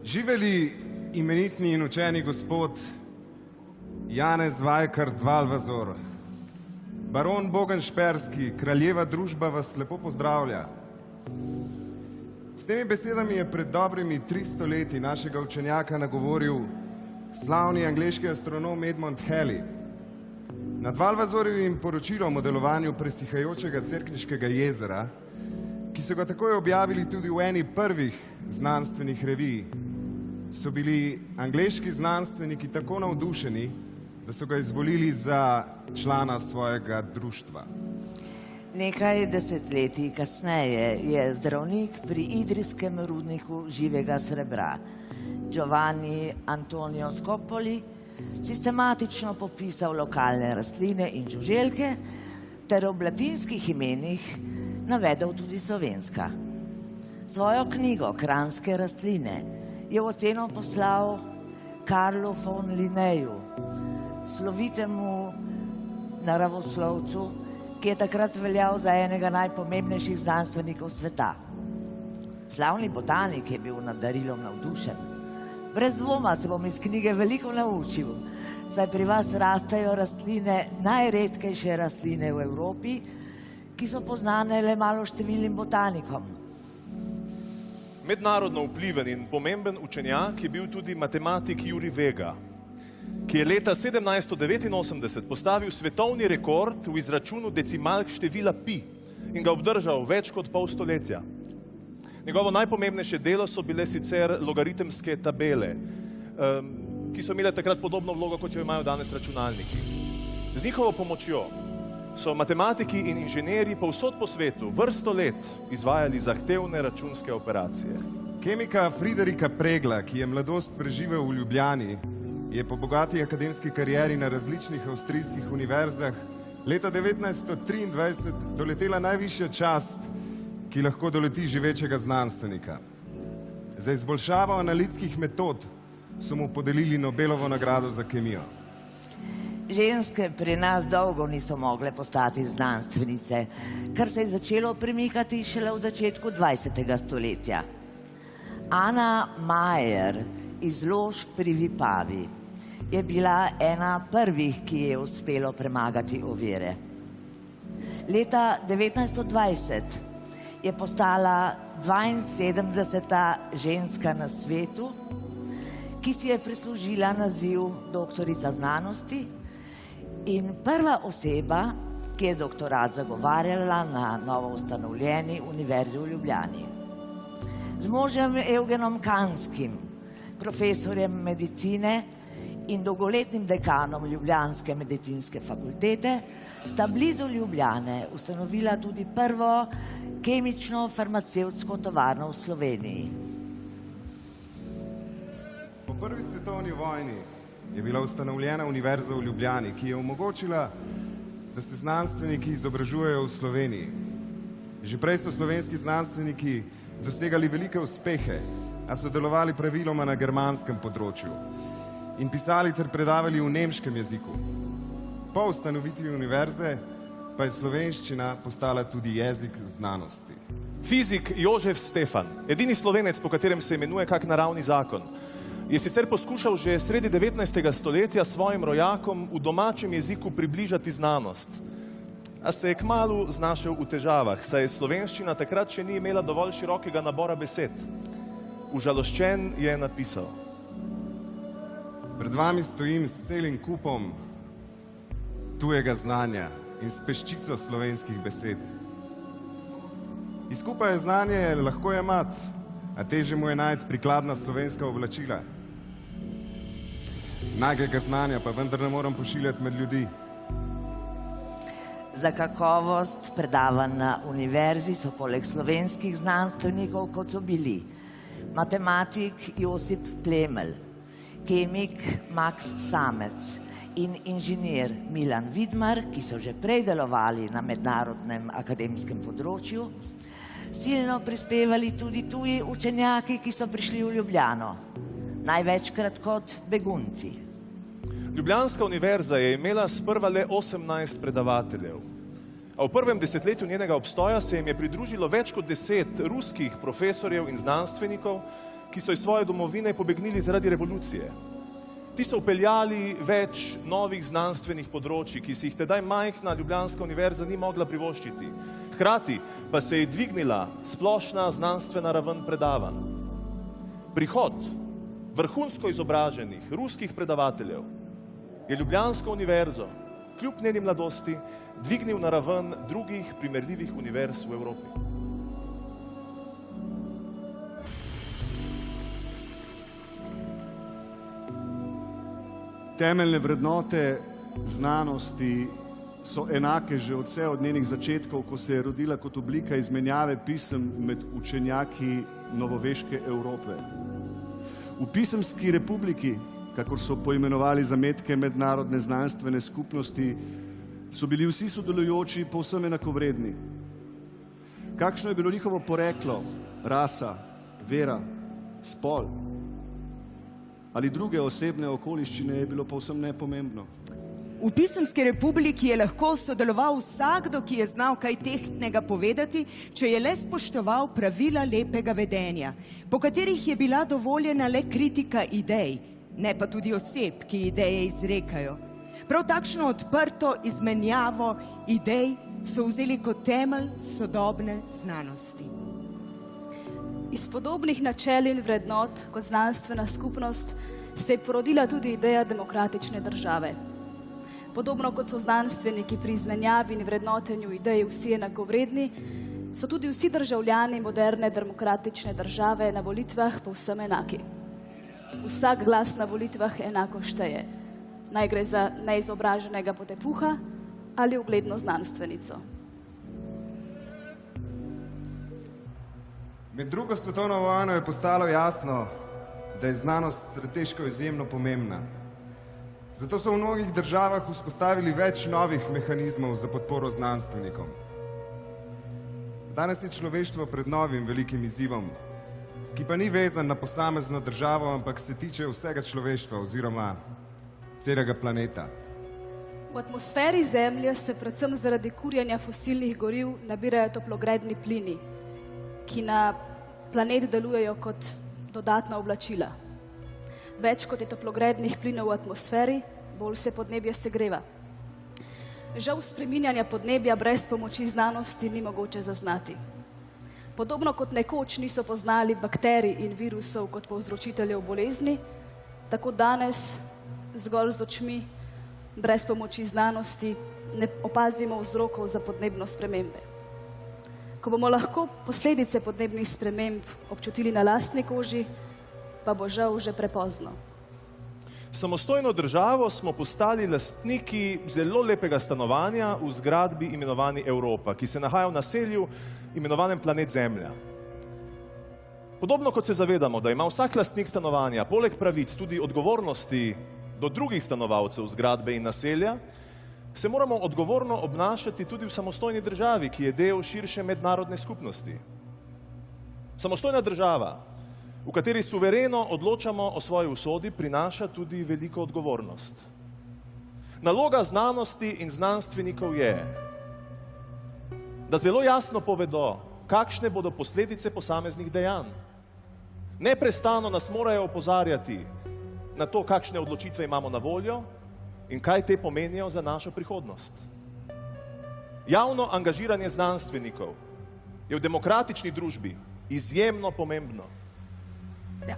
Živeli imenitni in učeni gospod Janez Vajkard Valvazor. Baron Bogenšperski, kraljeva družba vas lepo pozdravlja. S temi besedami je pred dobrimi 300 leti našega učenjaka nagovoril slavni angleški astronom Edmund Halley. Nad Valvazorjevim poročilom o delovanju presihajočega Cerkniškega jezera, ki so ga takoj objavili tudi v eni prvih znanstvenih revij, so bili angleški znanstveniki tako navdušeni, da so ga izvolili za člana svojega društva. Nekaj desetletij kasneje je zdravnik pri idrijskem rudniku živega srebra Giovanni Antonio Scopoli sistematično popisal lokalne rastline in žuželke ter ob latinskih imenih navedel tudi slovenska. Svojo knjigo Kranjske rastline je v oceno poslal Karlu von Linneju, slovitemu naravoslovcu, ki je takrat veljal za enega najpomembnejših znanstvenikov sveta. Slavni botanik je bil nad darilom navdušen. Brez dvoma se bom iz knjige veliko naučil, saj pri vas rastejo rastline, najredkejše rastline v Evropi, ki so poznane le maloštevilnim botanikom. Mednarodno vpliven in pomemben učenjak je bil tudi matematik Jurij Vega, ki je leta 1789 postavil svetovni rekord v izračunu decimalk števila pi in ga obdržal več kot pol stoletja. Njegovo najpomembnejše delo so bile sicer logaritemske tabele, ki so imele takrat podobno vlogo, kot jo imajo danes računalniki. Z njihovo pomočjo so matematiki in inženirji povsod po svetu vrsto let izvajali zahtevne računske operacije. Kemika Friderika Pregla, ki je mladost preživel v Ljubljani, je po bogati akademski karieri na različnih avstrijskih univerzah leta 1923 doletela najvišja čast, ki lahko doleti živečega znanstvenika. Za izboljšavo analitskih metod so mu podelili Nobelovo nagrado za kemijo. Ženske pri nas dolgo niso mogle postati znanstvenice, kar se je začelo premikati šele v začetku 20. stoletja. Anna Majer iz Lož pri Vipavi je bila ena prvih, ki je uspelo premagati ovire. Leta 1920 je postala 72. ženska na svetu, ki si je prislužila naziv doktorica znanosti in prva oseba, ki je doktorat zagovarjala na novo ustanovljeni Univerzi v Ljubljani. Z možem Evgenom Kanskim, profesorjem medicine in dolgoletnim dekanom Ljubljanske medicinske fakultete, sta blizu Ljubljane ustanovila tudi prvo kemično-farmacevtsko tovarno v Sloveniji. Po prvi svetovni vojni je bila ustanovljena Univerza v Ljubljani, ki je omogočila, da se znanstveniki izobražujejo v Sloveniji. Že prej so slovenski znanstveniki dosegali velike uspehe, a so delovali praviloma na germanskem področju in pisali ter predavali v nemškem jeziku. Po ustanovitvi univerze pa je slovenščina postala tudi jezik znanosti. Fizik Jožef Stefan, edini Slovenec, po katerem se imenuje kak naravni zakon, je sicer poskušal že sredi 19. stoletja svojim rojakom v domačem jeziku približati znanost. A se je kmalu znašel v težavah, saj slovenščina takrat še ni imela dovolj širokega nabora besed. Užaloščen je napisal: Pred vami stojim s celim kupom tujega znanja in s peščico slovenskih besed. Iz kupa je znanje lahko jemati, a težje mu je najti prikladna slovenska oblačila. Nagega znanja pa vendar ne moram pošiljati med ljudi. Za kakovost predavanj na univerzi so poleg slovenskih znanstvenikov, kot so bili matematik Josip Plemelj, kemik Max Samec in inženir Milan Vidmar, ki so že prej delovali na mednarodnem akademskem področju, silno prispevali tudi tuji učenjaki, ki so prišli v Ljubljano, največkrat kot begunci. Ljubljanska univerza je imela sprva le 18 predavateljev, a v prvem desetletju njenega obstoja se jim je pridružilo več kot 10 ruskih profesorjev in znanstvenikov, ki so iz svoje domovine pobegnili zaradi revolucije. Ti so upeljali več novih znanstvenih področji, ki si jih tedaj majhna Ljubljanska univerza ni mogla privoščiti. Hkrati pa se je dvignila splošna znanstvena raven predavanj. Prihod vrhunsko izobraženih ruskih predavateljev je Ljubljansko univerzo, kljub njeni mladosti, dvignil na raven drugih primerljivih univerz v Evropi. Temeljne vrednote znanosti so enake že od njenih začetkov, ko se je rodila kot oblika izmenjave pisem med učenjaki novoveške Evrope. V pisemski republiki, kakor so poimenovali zametke mednarodne znanstvene skupnosti, so bili vsi sodelujoči povsem enakovredni. Kakšno je bilo njihovo poreklo, rasa, vera, spol ali druge osebne okoliščine, je bilo povsem nepomembno. V pisemski republiki je lahko sodeloval vsakdo, ki je znal kaj tehtnega povedati, če je le spoštoval pravila lepega vedenja, po katerih je bila dovoljena le kritika idej, ne pa tudi oseb, ki ideje izrekajo. Prav takšno odprto izmenjavo idej so vzeli kot temelj sodobne znanosti. Iz podobnih načel in vrednot kot znanstvena skupnost se je porodila tudi ideja demokratične države. Podobno kot so znanstveniki pri izmenjavi in vrednotenju idej vsi enakovredni, so tudi vsi državljani moderne demokratične države na volitvah povsem enaki. Vsak glas na volitvah enako šteje. Naj gre za neizobraženega potepuha ali ugledno znanstvenico. Med drugo svetovno vojno je postalo jasno, da je znanost strateško izjemno pomembna. Zato so v mnogih državah vzpostavili več novih mehanizmov za podporo znanstvenikom. Danes je človeštvo pred novim velikim izzivom, ki pa ni vezan na posamezno državo, ampak se tiče vsega človeštva oziroma celega planeta. V atmosferi Zemlje se predvsem zaradi kurjenja fosilnih goriv nabirajo toplogredni plini, ki na planet delujejo kot dodatna oblačila. Več kot je toplogrednih plinov v atmosferi, bolj se podnebje segreva. Žal spreminjanja podnebja brez pomoči znanosti ni mogoče zaznati. Podobno kot nekoč niso poznali bakterij in virusov kot povzročiteljev bolezni, tako danes zgolj z očmi, brez pomoči znanosti, ne opazimo vzrokov za podnebno spremembe. Ko bomo lahko posledice podnebnih sprememb občutili na lastni koži, pa bo žal že prepozno. Samostojno državo smo postali lastniki zelo lepega stanovanja v zgradbi imenovani Evropa, ki se nahaja v naselju imenovanem planet Zemlja. Podobno kot se zavedamo, da ima vsak lastnik stanovanja poleg pravic tudi odgovornosti do drugih stanovalcev zgradbe in naselja, se moramo odgovorno obnašati tudi v samostojni državi, ki je del širše mednarodne skupnosti. Samostojna država, v kateri suvereno odločamo o svoji usodi, prinaša tudi veliko odgovornost. Naloga znanosti in znanstvenikov je, da zelo jasno povedo, kakšne bodo posledice posameznih dejanj. Neprestano nas morajo opozarjati na to, kakšne odločitve imamo na voljo in kaj te pomenijo za našo prihodnost. Javno angažiranje znanstvenikov je v demokratični družbi izjemno pomembno. Ja,